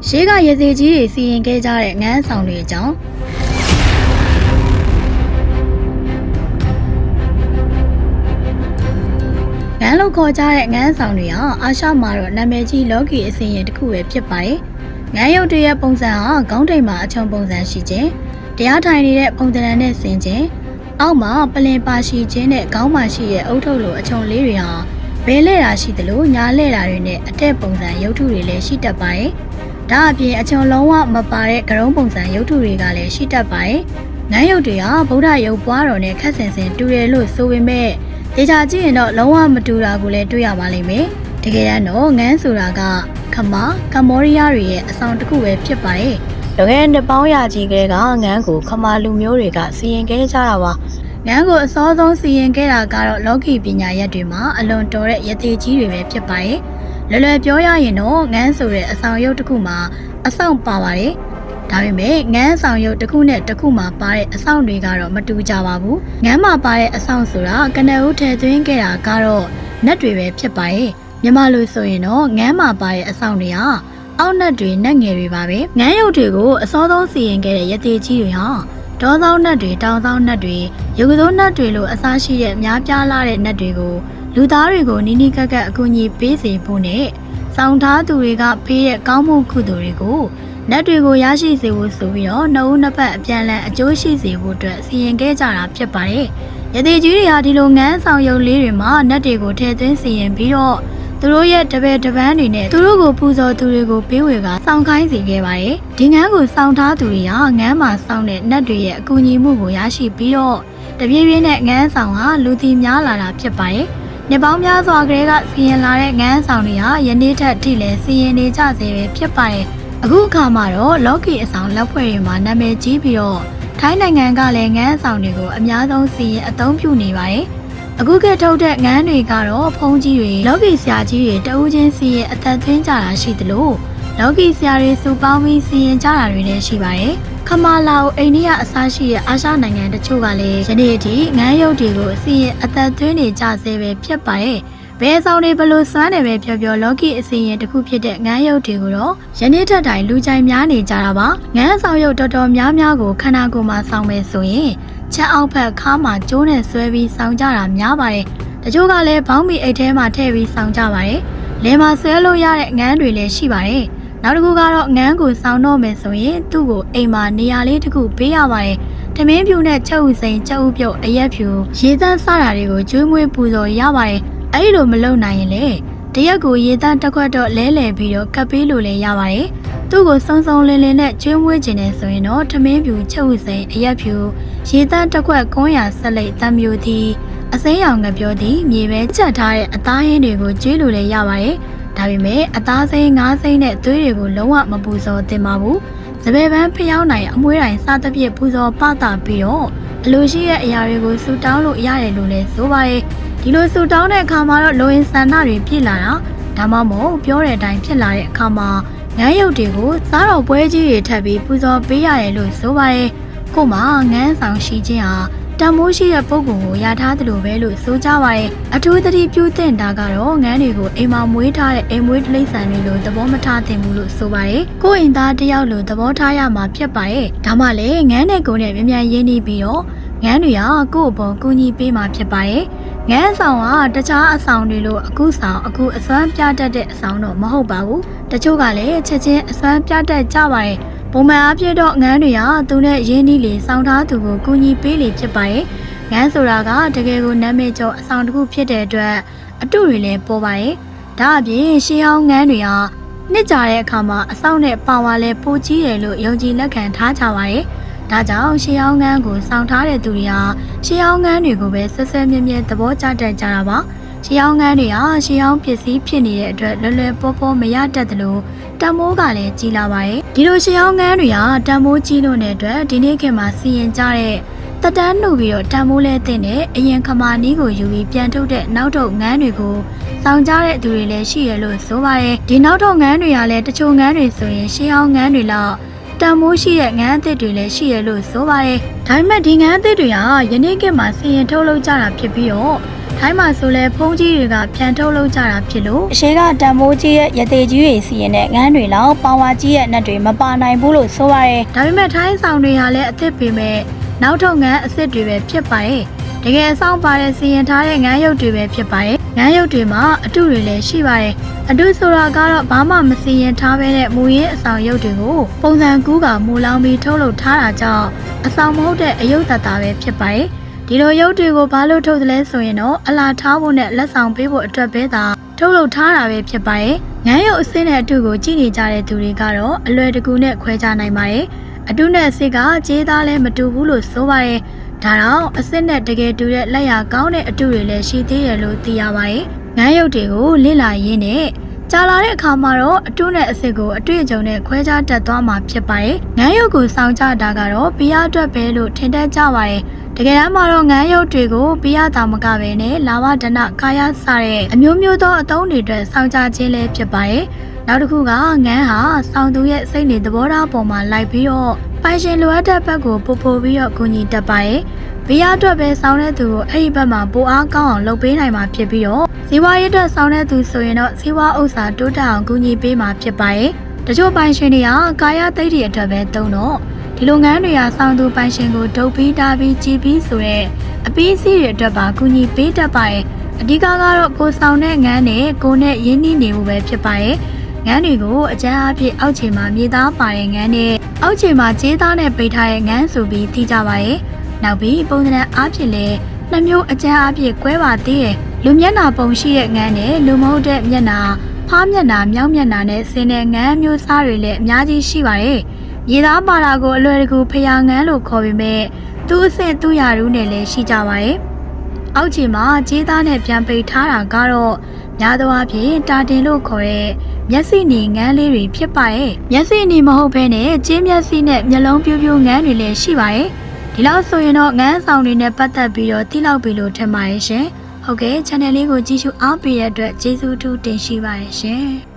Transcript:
ရှေးကရေသေးကြီးတွေစီရင်ခဲ့ကြတဲ့ငန်းဆောင်တွေအကြောင်းငန်းလို့ခေါ်ကြတဲ့ငန်းဆောင်တွေဟာအာရှမှာတော့နာမည်ကြီးလောကီအစဉ်ရင်တစ်ခုပဲဖြစ်ပါတယ်။ငန်းရုပ်တွေရဲ့ပုံစံဟာခေါင်းထိပ်မှာအချုံပုံစံရှိခြင်းတရားထိုင်နေတဲ့ပုံသဏ္ဍာန်နဲ့ဆင်ခြင်းအောက်မှာပလင်ပါရှိခြင်းနဲ့ခေါင်းမှာရှိတဲ့အုတ်ထုပ်လိုအချုံလေးတွေဟာဘဲလဲတာရှိသလိုညားလဲတာတွေနဲ့အတက်ပုံစံရုပ်ထုတွေလည်းရှိတတ်ပါတယ်။ဒါအပြင်အချုံလုံးဝမပါတဲ့ကရုံးပုံစံရုပ်ထုတွေကလည်းရှိတတ်ပါတယ်။ငန်းရုပ်တွေဟာဗုဒ္ဓရုပ်ပွားတော်နဲ့ခက်ဆင်ဆင်တူတယ်လို့ဆိုပေမဲ့ဒေချာကြည့်ရင်တော့လုံးဝမတူတာကိုလည်းတွေ့ရပါလိမ့်မယ်။တကယ်တမ်းတော့ငန်းဆိုတာကခမာကမ္ဘောဒီးယားတွေရဲ့အဆောင်တစ်ခုပဲဖြစ်ပါတယ်။လွန်ခဲ့တဲ့နှစ်ပေါင်းရာကြီးကလေးကငန်းကိုခမာလူမျိုးတွေကစီရင်ခဲ့ကြတာပါ။ငန်းကိုအစောဆုံးစီရင်ခဲ့တာကတော့လောကီပညာရပ်တွေမှာအလွန်တော်တဲ့ရသေးကြီးတွေပဲဖြစ်ပါတယ်။လွယ်လွယ်ပြောရရင်တော့ငန်းဆိုတဲ့အဆောင်ရုပ်တစ်ခုမှာအဆောင်ပါပါတယ်။ဒါပေမဲ့ငန်းဆောင်ရုပ်တစ်ခုနဲ့တစ်ခုမှာပါတဲ့အဆောင်တွေကတော့မတူကြပါဘူး။ငန်းမှာပါတဲ့အဆောင်ဆိုတာကနဦးထည့်သွင်းခဲ့တာကတော့နက်တွေပဲဖြစ်ပါတယ်။မြန်မာလိုဆိုရင်တော့ငန်းမှာပါတဲ့အဆောင်တွေဟာအောက်နက်တွေနက်ငယ်တွေပါပဲ။ငန်းရုပ်တွေကိုအစောဆုံးစီရင်ခဲ့တဲ့ရသေးကြီးတွေဟာဒေါသောနက်တွေတောင်သောနက်တွေရုပ်ကသောနက်တွေလိုအစားရှိတဲ့များပြားလာတဲ့နက်တွေကိုလူသားတွေကိုနီးနီးကပ်ကပ်အကူအညီပေးစေဖို့နဲ့စောင့်ထားသူတွေကပေးတဲ့ကောင်းမှုကုသိုလ်တွေကိုနက်တွေကိုရရှိစေဖို့ဆိုပြီးတော့နှစ်ဦးနှစ်ဖက်အပြန်အလှန်အကျိုးရှိစေဖို့အတွက်စီရင်ခဲ့ကြတာဖြစ်ပါတယ်။ရသေးကြီးတွေဟာဒီလိုငန်းဆောင်ရုပ်လေးတွေမှာနက်တွေကိုထည့်သွင်းစီရင်ပြီးတော့သူတို့ရဲ့တပည့်တပန်းတွေနဲ့သူတို့ကိုပူဇော်သူတွေကိုပေးဝေကစောင့်ခိုင်းစေခဲ့ပါတယ်။ဒီငန်းကိုစောင့်ထားသူတွေဟာငန်းမှာစောင့်တဲ့နတ်တွေရဲ့အကူအညီမှုကိုရရှိပြီးတော့တပြေးပြေးနဲ့ငန်းဆောင်ဟာလူသိများလာတာဖြစ်ပါတယ်။နှစ်ပေါင်းများစွာကလေးကစီရင်လာတဲ့ငန်းဆောင်တွေဟာယနေ့ထက်ထိလည်းစီရင်နေကြစေပဲဖြစ်ပါတယ်။အခုအခါမှာတော့လော်ကီအဆောင်လက်ဖွဲ့တွေမှာနာမည်ကြီးပြီးတော့ထိုင်းနိုင်ငံကလည်းငန်းဆောင်တွေကိုအများဆုံးစီရင်အသုံးပြုနေပါတယ်။အခုကထုတ်တဲ့ငန်းတွေကတော့ဖုံးကြီးတွေလော်ကီဆရာကြီးတွေတဦးချင်းစီရင်အသက်သွင်းကြတာရှိသလိုလော်ကီဆရာတွေစုပေါင်းပြီးစီရင်ကြတာတွေလည်းရှိပါတယ်။ခမာလာကိုအိန္ဒိယအစားရှိတဲ့အာရှနိုင်ငံတချို့ကလည်းယနေ့အထိငန်းရုပ်တွေကိုစီရင်အသက်သွင်းနေကြဆဲပဲဖြစ်ပါတယ်။ဘယ်ဆောင်တွေဘလို့စွမ်းတယ်ပဲပြောလော်ကီအစီရင်တစ်ခုဖြစ်တဲ့ငန်းရုပ်တွေကိုတော့ယနေ့ထက်တိုင်လူကြိုက်များနေကြတာပါ။ငန်းဆောင်ရုပ်တော်တော်များများကိုခန္ဓာကိုယ်မှာဆောင်မယ်ဆိုရင်ချက်အောက်ဖက်ခါမှာကျိုးနဲ့ဆွဲပြီးဆောင်ကြတာများပါတယ်။တချို့ကလည်းဘောင်းမီအိတ်ထဲမှာထည့်ပြီးဆောင်ကြပါတယ်။လယ်မှာဆွဲလို့ရတဲ့ငန်းတွေလည်းရှိပါတယ်။နောက်တစ်ခုကတော့ငန်းကိုဆောင်တော့မယ်ဆိုရင်သူ့ကိုအိမ်မှာနေရာလေးတစ်ခုပေးရပါတယ်။ထမင်းဖြူနဲ့ချက်ဥစိန်ချက်ဥပြုတ်အရက်ဖြူရေသန့်စတာတွေကိုကျွေးမွေးပူဇော်ရပါတယ်။အဲ့လိုမလုပ်နိုင်ရင်လေတရက်ကိုရေသန့်တစ်ခွက်တော့လဲလှယ်ပြီးတော့ကပ်ပေးလို့လည်းရပါတယ်။သူ့ကိုစုံစုံလင်းလင်းနဲ့ကျွေးမွေးခြင်းနဲ့ဆိုရင်တော့ထမင်းဖြူချက်ဥစိန်အရက်ဖြူရေသန့်တစ်ခွက်ကွန်းရဆက်လိတ်တံမျိုးသည်အစိမ်းရောင်ငပြောသည်မြေပဲချက်ထားတဲ့အသားဟင်းတွေကိုကျွေးလို့လည်းရပါတယ်။ဒါပေမဲ့အသားစိမ်းငါးစိမ်းနဲ့သွေးတွေကိုလုံးဝမပူဇော်သင့်ပါဘူး။စပယ်ပန်းဖျောင်းနိုင်အမွှေးတိုင်းစသဖြင့်ပူဇော်ပတာပြီးတော့အလိုရှိတဲ့အရာတွေကိုဆူတောင်းလို့ရတယ်လို့လည်းဆိုပါတယ်။ဒီလိုဆူတောင်းတဲ့အခါမှာတော့လိုအင်ဆန္ဒတွေပြည့်လာတာဒါမှမဟုတ်ပြောတဲ့အတိုင်းဖြစ်လာတဲ့အခါမှာငန်းရုပ်တွေကိုစားတော်ပွဲကြီးတွေထပ်ပြီးပူဇော်ပေးရတယ်လို့ဆိုပါတယ်။ကို့မှာငန်းဆောင်ရှိခြင်းဟာတန်မိုးရှိတဲ့ပုံကိုရထားသလိုပဲလို့ဆိုကြပါတယ်အထူးသတိပြုသင့်တာကတော့ငန်းတွေကိုအိမ်မှာမွေးထားတဲ့အိမ်မွေးတိရစ္ဆာန်တွေလိုသဘောမထားသင့်ဘူးလို့ဆိုပါတယ်ကိုယ့်အိမ်သားတယောက်လိုသဘောထားရမှာဖြစ်ပါတယ်ဒါမှလည်းငန်းနဲ့ကိုယ်နဲ့မြန်မြန်ရင်းနှီးပြီးတော့ငန်းတွေဟာကိုယ့်အပေါ်ကူညီပေးမှာဖြစ်ပါတယ်ငန်းဆောင်ကတခြားအဆောင်တွေလိုအခုဆောင်အခုအစွမ်းပြတတ်တဲ့အဆောင်တော့မဟုတ်ပါဘူးတချို့ကလည်းချက်ချင်းအစွမ်းပြတတ်ကြပါတယ်ပုံမှန်အားဖြင့်တော့ငန်းတွေဟာသူနဲ့ရင်းနှီးလေစောင့်ထားသူကိုကူညီပေးလေဖြစ်ပါတယ်။ငန်းဆိုတာကတကယ်ကိုနာမည်ကျော်အဆောင်တစ်ခုဖြစ်တဲ့အတွက်အတုတွေလည်းပေါ်ပါတယ်။ဒါအပြင်ရှေးဟောင်းငန်းတွေဟာနှစ်ကြာတဲ့အခါမှာအဆောင်နဲ့ပါဝါလည်းပိုကြီးတယ်လို့ယုံကြည်လက်ခံထားကြပါတယ်။ဒါကြောင့်ရှေးဟောင်းငန်းကိုစောင့်ထားတဲ့သူတွေဟာရှေးဟောင်းငန်းတွေကိုပဲဆက်ဆက်မြဲမြဲသဘောကျတတ်ကြတာပါ။ရှေးဟောင်းငန်းတွေဟာရှေးဟောင်းပစ္စည်းဖြစ်နေတဲ့အတွက်လွယ်လွယ်ပေါ်ပေါ်မရတတ်သလိုတံမိုးကလည်းကြီးလာပါတယ်ဒီလိုရှေးဟောင်းငန်းတွေဟာတံမိုးကြီးလို့တဲ့အတွက်ဒီနေ့ခေတ်မှာစီရင်ကြတဲ့တက်တန်းနှုတ်ပြီးတော့တံမိုးလဲတင်တဲ့အရင်ခမာနီးကိုယူပြီးပြန်ထုတ်တဲ့နောက်ထုတ်ငန်းတွေကိုစောင့်ကြတဲ့သူတွေလည်းရှိရလို့ဆိုပါတယ်ဒီနောက်ထုတ်ငန်းတွေကလည်းတချို့ငန်းတွေဆိုရင်ရှေးဟောင်းငန်းတွေလောက်တံမိုးရှိတဲ့ငန်းအသစ်တွေလည်းရှိရလို့ဆိုပါတယ်ဒါပေမဲ့ဒီငန်းအသစ်တွေဟာယနေ့ခေတ်မှာစီရင်ထုတ်လုပ်ကြတာဖြစ်ပြီးတော့ ထိုင်းမှာဆိုလဲဖုံးကြီးတွေကပြန်ထုတ်လုပ်ကြတာဖြစ်လို့အရှိကတံမိုးကြီးရဲ့ရသေးကြီးတွေစီရင်တဲ့ငန်းတွေလောက်ပါဝါကြီးရဲ့နှက်တွေမပါနိုင်ဘူးလို့ဆိုပါတယ်ဒါပေမဲ့ထိုင်းဆောင်တွေဟာလည်းအသစ်ပေမဲ့နောက်ထုတ်ငန်းအစ်စ်တွေပဲဖြစ်ပါတယ်တကယ်အဆောင်ပါတဲ့စီရင်ထားတဲ့ငန်းရုပ်တွေပဲဖြစ်ပါတယ်ငန်းရုပ်တွေမှာအတုတွေလည်းရှိပါတယ်အတုဆိုတာကတော့ဘာမှမစီရင်ထားဘဲနဲ့မူရင်းအဆောင်ရုပ်တွေကိုပုံစံကူးကမူလောင်ပြီးထုတ်လုပ်ထားတာကြောင့်အဆောင်မဟုတ်တဲ့အယုတ်တတာပဲဖြစ်ပါတယ်ဒီလိုရုပ်တွေကိုဘာလို့ထုတ်သလဲဆိုရင်တော့အလားထားဖို့နဲ့လက်ဆောင်ပေးဖို့အတွက်ပဲသာထုတ်လုပ်ထားတာပဲဖြစ်ပါတယ်ငန်းရုပ်အစင်းနဲ့အတုကိုကြည့်နေကြတဲ့သူတွေကတော့အလွယ်တကူနဲ့ခွဲခြားနိုင်ပါတယ်အတုနဲ့အစစ်ကကြေးသားလည်းမတူဘူးလို့ဆိုပါတယ်ဒါတော့အစစ်နဲ့တကယ်တူတဲ့လက်ရကောင်းတဲ့အတုတွေလည်းရှိသေးတယ်လို့သိရပါတယ်ငန်းရုပ်တွေကိုလေ့လာရင်းနဲ့ကြာလာတဲ့အခါမှာတော့အတုနဲ့အစစ်ကိုအတွေ့အကြုံနဲ့ခွဲခြားတတ်သွားမှာဖြစ်ပါတယ်ငန်းရုပ်ကိုစောင့်ကြတာကတော့ဘီယာအတွက်ပဲလို့ထင်တတ်ကြပါတယ်တကယ်တမ်းမှာတော့ငန်းရုပ်တွေကိုဘီယာတာမကပဲနဲ့လာဝဒနာကာယစတဲ့အမျိုးမျိုးသောအသုံးတွေအတွက်စောင့်ကြခြင်းလည်းဖြစ်ပါတယ်နောက်တစ်ခုကငန်းဟာစောင့်သူရဲ့စိတ်နေသဘောထားပေါ်မှာလိုက်ပြီးတော့ပိုင်ရှင်လိုအပ်တဲ့ဘက်ကိုပို့ပြီးတော့ကူညီတတ်ပါတယ်ဘီယာအတွက်ပဲစောင့်တဲ့သူကိုအဲ့ဒီဘက်မှာပိုအားကောင်းအောင်လုပ်ပေးနိုင်မှာဖြစ်ပြီးတော့ဇီဝရေးအတွက်စောင့်တဲ့သူဆိုရင်တော့ဇီဝဥစ္စာတိုးတက်အောင်ကူညီပေးမှာဖြစ်ပါတယ်တချို့ပိုင်ရှင်တွေကကာယသိက္ခာအတွက်ပဲသုံးတော့ဒီလိုငန်းတွေကစောင့်သူပိုင်ရှင်ကိုဒုတ်ပြီးတားပြီးကြည်ပြီးဆိုတဲ့အပီးစီးတွေအတွက်ပါကူညီပေးတတ်ပါတယ်အဓိကကတော့ကိုဆောင်တဲ့ငန်းနဲ့ကိုနဲ့ရင်းနှီးနေမှုပဲဖြစ်ပါတယ်ငန်းတွေကိုအကျန်းအဖြစ်အောက်ခြေမှာမြေသားပါတဲ့ငန်းနဲ့အောက်ခြေမှာကြေးသားနဲ့ပိတ်ထားတဲ့ငန်းဆိုပြီးသိကြပါတယ်နောက်ပြီးပုံစံအားဖြင့်လည်းနှစ်မျိုးအကျန်းအဖြစ်ကွဲပါသေးတယ်လူမျက်နှာပုံရှိတဲ့ငန်းနဲ့လူမဟုတ်တဲ့မျက်နှာဖားမျက်နှာမြောက်မျက်နှာနဲ့ဆင်းတဲ့ငန်းမျိုးစားတွေလည်းအများကြီးရှိပါတယ်ရေသားပါတာကိုအလွယ်တကူဖျားငန်းလို့ခေါ်ပေမဲ့သူ့အဆင့်သူ့ရာထူးနဲ့လည်းရှိကြပါတယ်အောက်ခြေမှာကြေးသားနဲ့ပြန်ပိတ်ထားတာကတော့များသောအားဖြင့်တာတင်လို့ခေါ်တဲ့မျက်စိနီငန်းလေးတွေဖြစ်ပါတယ်မျက်စိနီမဟုတ်ဘဲနဲ့ကျင်းမျက်စိနဲ့မျက်လုံးပြိုးပြိုးငန်းတွေလည်းရှိပါတယ်ဒီလောက်ဆိုရင်တော့ငန်းဆောင်တွေနဲ့ပတ်သက်ပြီးတော့သိလောက်ပြီလို့ထင်ပါတယ်ရှင်ဟုတ်ကဲ့ channel လေးကိုကြည့်ရှုအားပေးတဲ့အတွက်ကျေးဇူးထူးတင်ရှိပါတယ်ရှင်